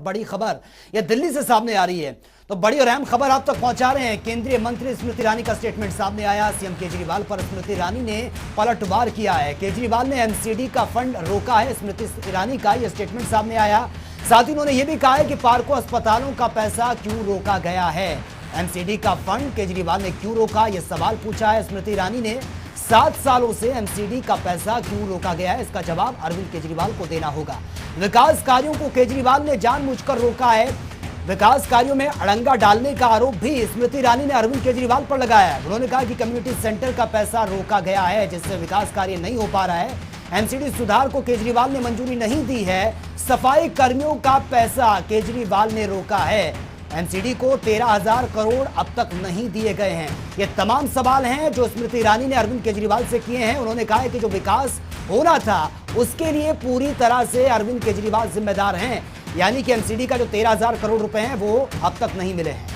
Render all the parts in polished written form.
बड़ी खबर यह दिल्ली से सामने आ रही है। तो बड़ी और अहम खबर आप तक पहुंचा रहे हैं। केंद्रीय मंत्री स्मृति ईरानी का स्टेटमेंट सामने आया। सीएम केजरीवाल पर स्मृति ईरानी ने पलटवार किया है। केजरीवाल ने एमसीडी का फंड रोका है। स्मृति ईरानी का यह स्टेटमेंट सामने आया। साथ ही उन्होंने यह भी कहा है कि पार्कों अस्पतालों का पैसा क्यों रोका गया है। एमसीडी का फंड केजरीवाल ने क्यों रोका, यह सवाल पूछा है स्मृति ईरानी ने। 7 सालों से एमसीडी का पैसा क्यों रोका गया है, इसका जवाब अरविंद केजरीवाल को देना होगा। विकास कार्यों को केजरीवाल ने जानबूझकर रोका है। विकास कार्यों में अड़ंगा डालने का आरोप भी स्मृति ईरानी ने अरविंद केजरीवाल पर लगाया है। उन्होंने कहा कि कम्युनिटी सेंटर का पैसा रोका गया है, जिससे विकास कार्य नहीं हो पा रहा है। एमसीडी सुधार को केजरीवाल ने मंजूरी नहीं दी है। सफाई कर्मियों का पैसा केजरीवाल ने रोका है। एमसीडी को 13,000 करोड़ अब तक नहीं दिए गए हैं। ये तमाम सवाल हैं जो स्मृति ईरानी ने अरविंद केजरीवाल से किए हैं। उन्होंने कहा है कि जो विकास होना था उसके लिए पूरी तरह से अरविंद केजरीवाल जिम्मेदार हैं, यानी कि एमसीडी का जो 13,000 करोड़ रुपए हैं वो अब तक नहीं मिले हैं।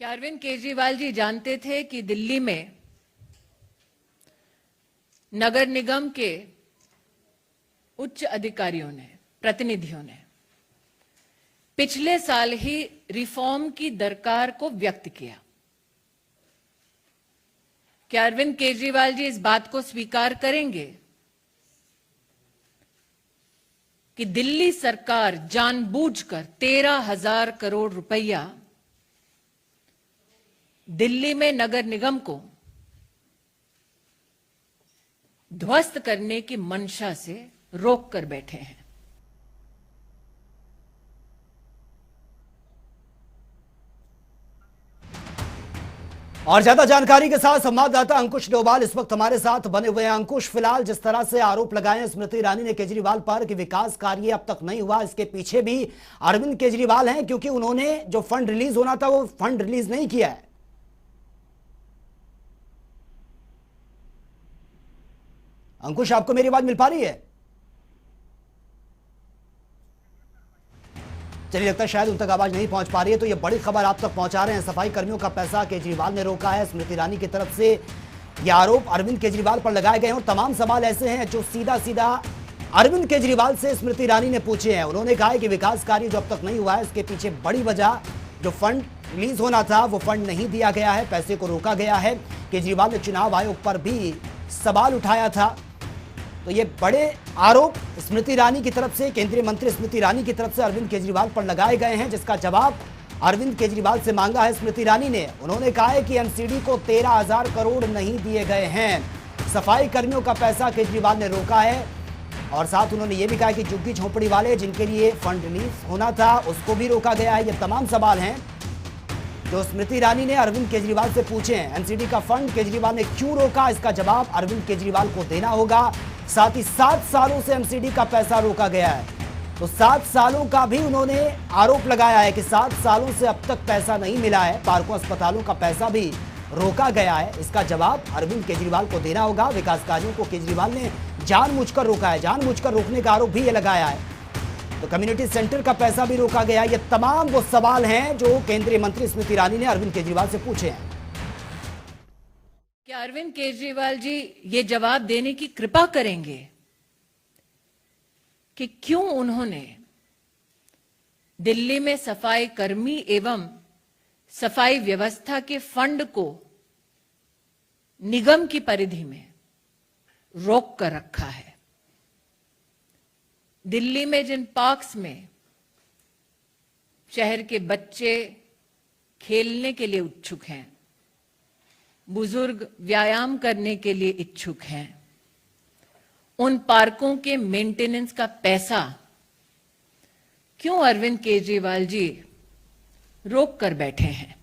क्या अरविंद केजरीवाल जी जानते थे कि दिल्ली में नगर निगम के उच्च अधिकारियों ने, प्रतिनिधियों ने पिछले साल ही रिफॉर्म की दरकार को व्यक्त किया? क्या अरविंद केजरीवाल जी इस बात को स्वीकार करेंगे कि दिल्ली सरकार जानबूझकर 13,000 करोड़ रुपया दिल्ली में नगर निगम को ध्वस्त करने की मंशा से रोक कर बैठे हैं? और ज्यादा जानकारी के साथ संवाददाता अंकुश डोभाल इस वक्त हमारे साथ बने हुए हैं। अंकुश, फिलहाल जिस तरह से आरोप लगाए हैं स्मृति ईरानी ने केजरीवाल पर कि विकास कार्य अब तक नहीं हुआ, इसके पीछे भी अरविंद केजरीवाल हैं, क्योंकि उन्होंने जो फंड रिलीज होना था वो फंड रिलीज नहीं किया है। अंकुश, आपको मेरी आवाज मिल पा रही है? चलिए, लगता है शायद उन तक आवाज नहीं पहुंच पा रही है। तो ये बड़ी खबर आप तक पहुंचा रहे हैं। सफाई कर्मियों का पैसा केजरीवाल ने रोका है। स्मृति ईरानी की तरफ से ये आरोप अरविंद केजरीवाल पर लगाए गए हैं और तमाम सवाल ऐसे हैं जो सीधा सीधा अरविंद केजरीवाल से स्मृति ईरानी ने पूछे हैं। उन्होंने कहा है कि विकास कार्य जो अब तक नहीं हुआ है इसके पीछे बड़ी वजह जो फंड रिलीज होना था वो फंड नहीं दिया गया है, पैसे को रोका गया है। केजरीवाल ने चुनाव आयोग पर भी सवाल उठाया था। तो ये बड़े आरोप स्मृति ईरानी की तरफ से, केंद्रीय मंत्री स्मृति ईरानी की तरफ से अरविंद केजरीवाल पर लगाए गए हैं, जिसका जवाब अरविंद केजरीवाल से मांगा है स्मृति ईरानी ने। उन्होंने कहा है कि एमसीडी को 13,000 करोड़ नहीं दिए गए हैं। सफाई कर्मियों का पैसा केजरीवाल ने रोका है और साथ उन्होंने ये भी कहा कि झुग्गी झोंपड़ी वाले जिनके लिए फंड रिलीज होना था उसको भी रोका गया है। ये तमाम सवाल हैं जो स्मृति ईरानी ने अरविंद केजरीवाल से पूछे हैं। एमसीडी का फंड केजरीवाल ने क्यों रोका, इसका जवाब अरविंद केजरीवाल को देना होगा। साथ ही 7 सालों से एमसीडी का पैसा रोका गया है। तो 7 सालों का भी उन्होंने आरोप लगाया है कि 7 सालों से अब तक पैसा नहीं मिला है। पार्कों अस्पतालों का पैसा भी रोका गया है। इसका जवाब अरविंद केजरीवाल को देना होगा। विकास कार्यों को केजरीवाल ने जानबूझकर रोका है, जानबूझकर रोकने का आरोप भी ये लगाया है। तो कम्युनिटी सेंटर का पैसा भी रोका गया है। ये तमाम वो सवाल हैं जो केंद्रीय मंत्री स्मृति ईरानी ने अरविंद केजरीवाल से पूछे हैं। क्या अरविंद केजरीवाल जी ये जवाब देने की कृपा करेंगे कि क्यों उन्होंने दिल्ली में सफाई कर्मी एवं सफाई व्यवस्था के फंड को निगम की परिधि में रोक कर रखा है? दिल्ली में जिन पार्क्स में शहर के बच्चे खेलने के लिए इच्छुक हैं, बुजुर्ग व्यायाम करने के लिए इच्छुक हैं, उन पार्कों के मेंटेनेंस का पैसा क्यों अरविंद केजरीवाल जी रोक कर बैठे हैं?